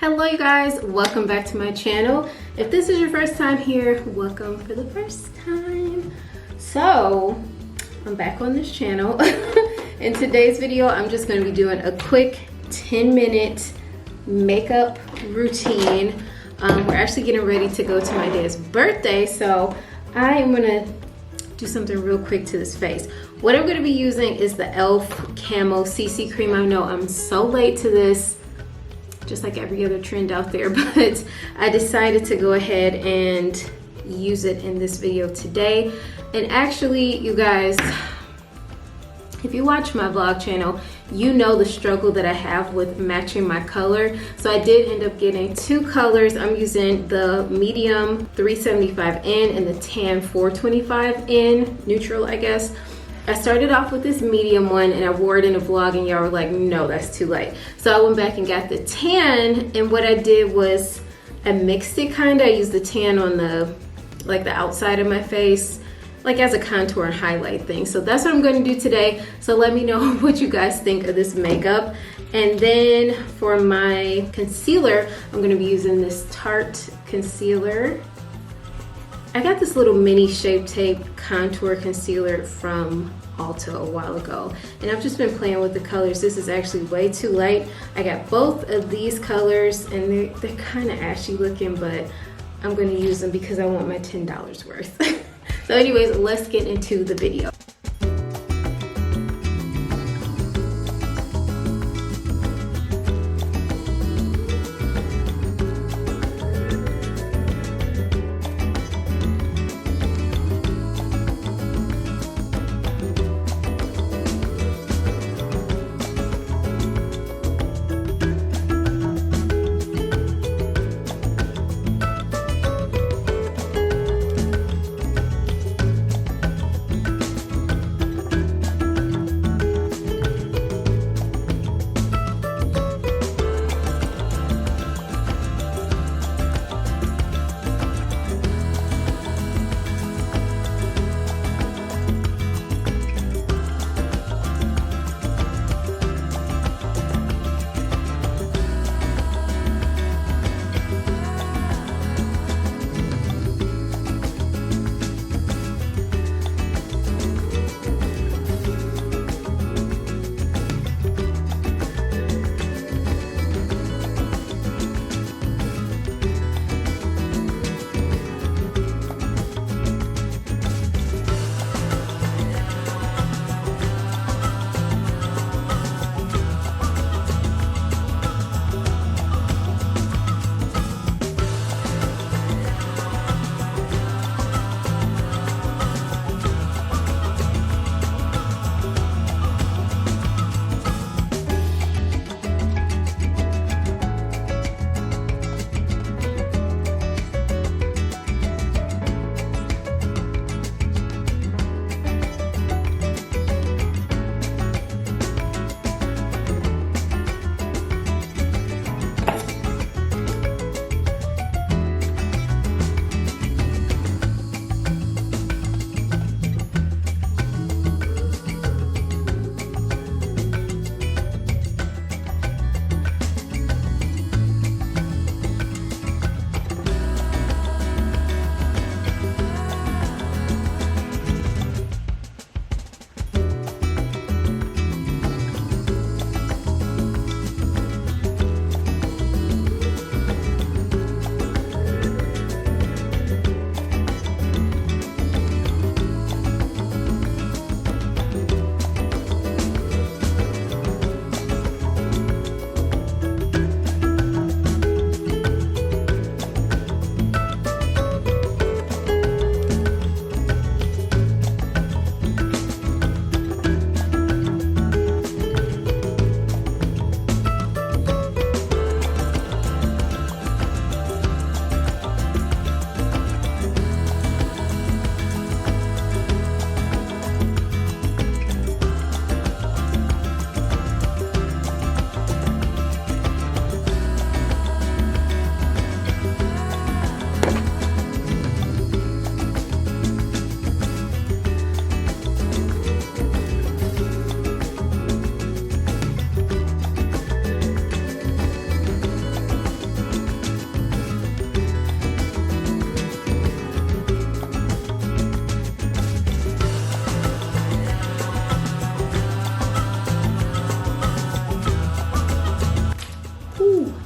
Hello you guys, welcome back to my channel. If this is your first time here, welcome for the first time. So, I'm back on this channel. In today's video, I'm just gonna be doing a quick 10-minute makeup routine. We're actually getting ready to go to my dad's birthday, so I am gonna do something real quick to this face. What I'm gonna be using is the ELF Camo CC Cream. I know I'm so late to this, just like every other trend out there, but I decided to go ahead and use it in this video today. And actually, you guys, if you watch my vlog channel, you know the struggle that I have with matching my color. So I did end up getting two colors. I'm using the medium 375N and the tan 425N, neutral I guess. I started off with this medium one and I wore it in a vlog and y'all were like, no, that's too light. So I went back and got the tan, and what I did was I mixed it kinda. I used the tan on the outside of my face, like as a contour and highlight thing. So that's what I'm gonna do today. So let me know what you guys think of this makeup. And then for my concealer, I'm gonna be using this Tarte concealer. I got this little mini Shape Tape contour concealer from Ulta a while ago, and I've just been playing with the colors. This is actually way too light. I got both of these colors and they're kind of ashy looking, but I'm going to use them because I want my $10 worth. So anyways, let's get into the video.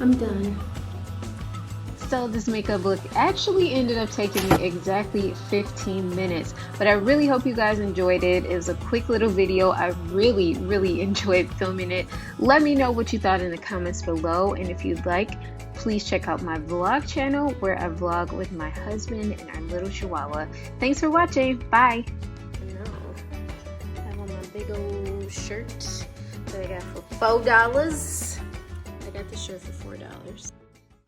I'm done. So this makeup look actually ended up taking me exactly 15 minutes, but I really hope you guys enjoyed it. It was a quick little video. I really enjoyed filming it. Let me know what you thought in the comments below, and if you'd like, please check out my vlog channel where I vlog with my husband and our little chihuahua. Thanks for watching. Bye. I have on my big old shirt that I got for $4. I got the shirt for $4.